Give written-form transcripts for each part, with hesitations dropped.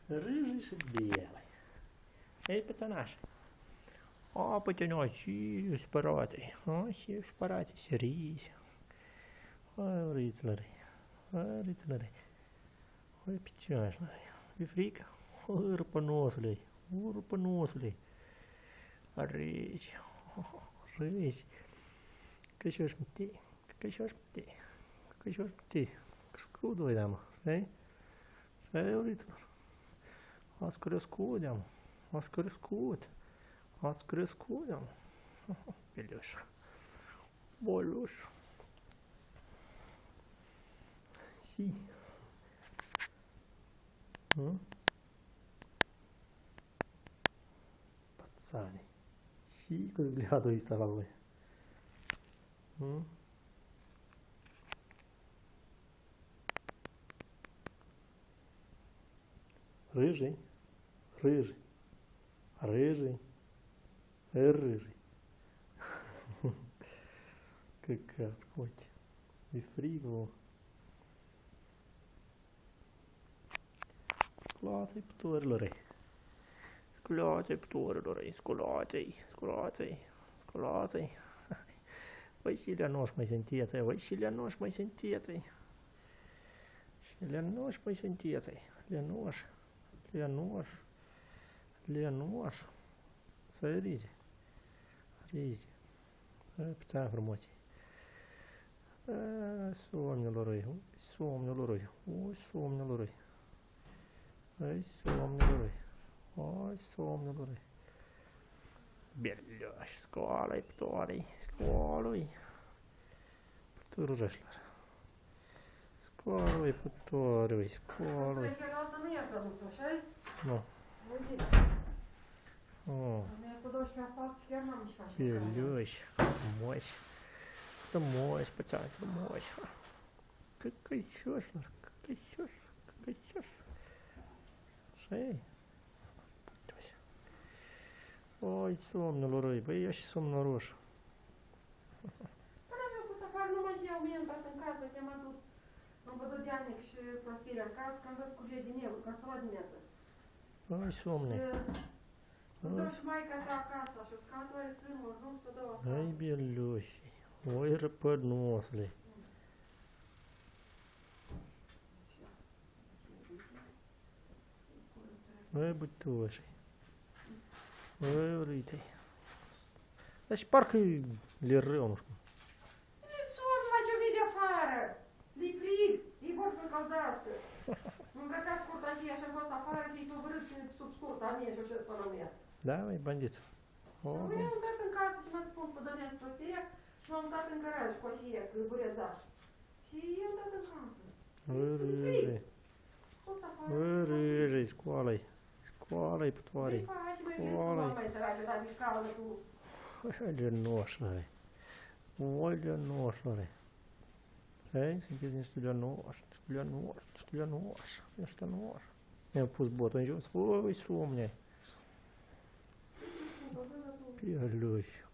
Рыжий și белый. Эй, пацанаш. А, пацаноși, spărate. A, și spărate, seriți. Hai, râțlări. Hai, râțlări. Hai, picioașlări. E frică? Urpă nosule. Urpă nosule. Râzi. Râzi. Cășoși mte. Cășoși mte. Cășoși mte. Crescut doi, damă. Știi? Știi, râțlări. Ați crescut, damă. Ați crescut. Ați crescut, damă. Beleuș. Boluș. Si. Пацаны. Si, cu взглядul ăsta la voi. Рыжий. Рыжий. Рыжий. Рыжий. Căcați cu ochi. E frig, vă. Sculați-i putorilor. Sculați-i putorilor. Sculați-i. Sculați-i. Sculați-i. Voi și Leanoș mai sunteți. Voi și Leanoș mai sunteți. Și Leanoș mai sunteți. Leanoș. Leanoș. Leanoș. Să rizi. Rizi. Pțea frumoase. Somnilor. Somnilor. Somnilor. Ai, somnilor. Ai, somnilor. Beleuș, scoală-i pitoarei. Scoală-i. Păturășilor. Scoală-i pitoarei. Scoală-i. Cealaltă nu i-ați adus, așa-i? Nu. Вместо дочки осталось chiar n-am mișcat și Beleuș. Frumos. Frumos, pățani, frumos. Căcăcioșilor. Căcăcioșilor. Căcăcioșilor. Așa-i. Oi, somnilor, băi, ești somnoroș. Până mi-a pus afară, numai și eu mie intrat în casă, că m-am dus în Vădădeanic și Prospirea în casă, că am văzut cu jei din eu, că am spălat dimineața. Ai, somne. Să dau și maica ta acasă, și scatoare sârmă, nu să dau acasă. Ai, beleuși. Oi, răpădnosule. Ai, bătușii. Ai, urite-i. Dar și parcă le rău, nu știu. Le sun, mă, ce vii de afară. Le frig, ei vor să încălzească. Îmbrăcați scurtatie și am fost afară și i-s obărât sub scurta mie și așa spără mea. Da, mai bandiță. O, Și mine am mutat în casă și m-am spus pe Dănea și Prostirea și m-am mutat în garaj cu așa, cu bureța. Și i-am dat în casă. Râjii. Fost afară. Râjii, scoală-i. Scoală-i putoarei. Ce faci, măi, vrei să mă mai sărace, dar mi caldă tu. Oi, leonoșlăre. Oi, leonoșlăre. Ei, sunteți niște leonoși, niște leonoși, niște leonoși, niște leonoși. Mi-am pus botul în jos. Oi, somne. Beleuși.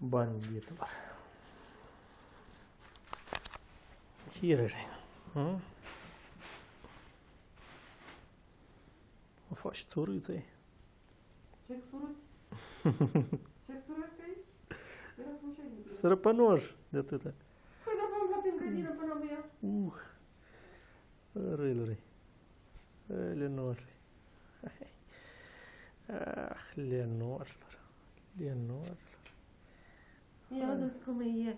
Bandiților. Și râjii. O faci țurâței. Ce suruți? Ce suruți aici? Era frumușei din tine. Sărăpănoș de atâta. Păi, dar v-am luat în grădină până mă ia. Râluri. Leonoșii. Ah, leonoșilor. Leonoșilor. Ia dus cum e.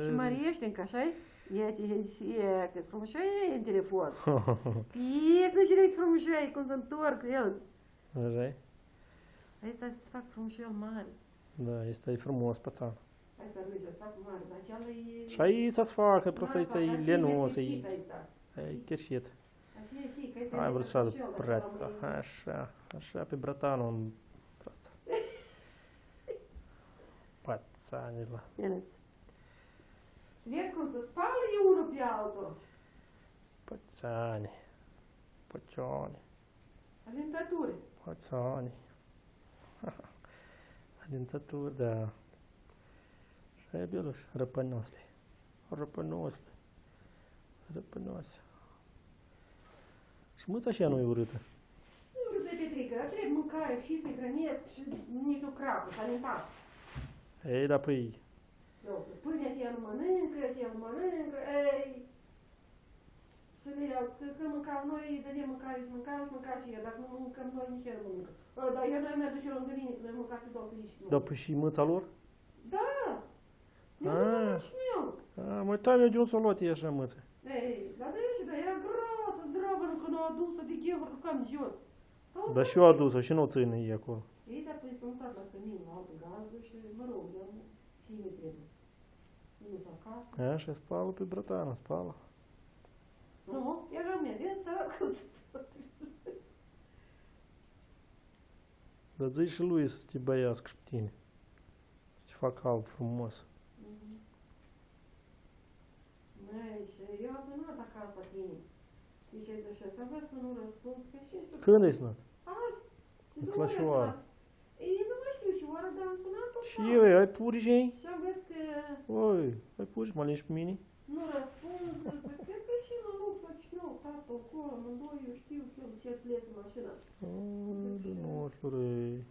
Și Marieștenca, așa-i? E, că-s frumușei în telefon. E, să și le-ți frumușei, cum se întorc el. Așa-i? Hai să-ți fac frumușel mare. Da, este e frumos pățan. Hai să râge, să fac mare, dar cealaltă e... Și aici să-ți facă, просто este e lenos, e cherșit. Ai vrut să brata, așa, așa pe bratanul în brața. Pățanilor. Ieneți. Vezi cum se spală e unul pe altul. Pățani. Pățani. Alintături. Pățani. Alintături, da. Hai, Beluș, răpănosle. Răpănosle. Răpănos. Și mâța și ea nu e urâtă. Nu vreau de Petrică, dar trebuie mâncare și se hrănesc și nici nu crapă, s-a alintat. Ei, dar păi, Pâinea și ea nu mănâncă, și ea nu mănâncă, ei. Și le iau, că mâncam noi, dădem mâncare și mânca și ea, dacă nu mâncăm noi, nici ea nu mănâncă. Dar eu noi mi-a duce lângă mine, că noi mânca să dau nici nu. dar păi și mâța lor? Da! Eu nu Ah. mănânc și eu. Mă tare eu de un să o luat e așa mâță. Ei, dar de aici, dar era grasă, zdravă, că nu a adus-o de ghevăr, cam jos. Dar și eu adus-o și nu o ține ei acolo. Ei, dar păi sunt stat la cămin, la altă gază și, mă rog, eu și ne trebuie. Nu s acasă. Așa, spală pe brătană, spală. Nu, e la mine, vezi, săracă. Dar zi și lui să te băiască și pe tine. Să te facă alb frumos. Măi, și eu am sunat acasă la tine. Știi ce zice așa, să văd să nu răspund, că și știu. Când ai sunat? Azi. La ce oră? Ei, nu mai știu ce oră, dar am sunat tot. Și eu, ai purgei? Și am văzut că Oi, ai purgi, mă linși pe mine? nu răspund, cred că și nu faci nou, tată, acolo, amândoi, eu știu că el ce îți iese mașina. De noșturi.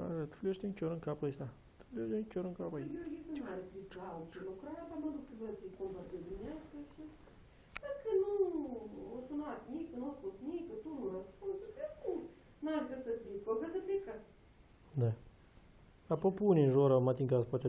Are, te flește în chior în capul ăsta. Te flește în chior în capul ăsta. Gheorghe nu are plicau și lucra, dar mă duc să văd să-i cumpăr pe dimineață și... Dacă nu o sunat nică, nu a spus nică, tu nu răspunzi, cred că n-ar că să plică, o că să plică. Da. Apă pune în jură, mă ating că poate te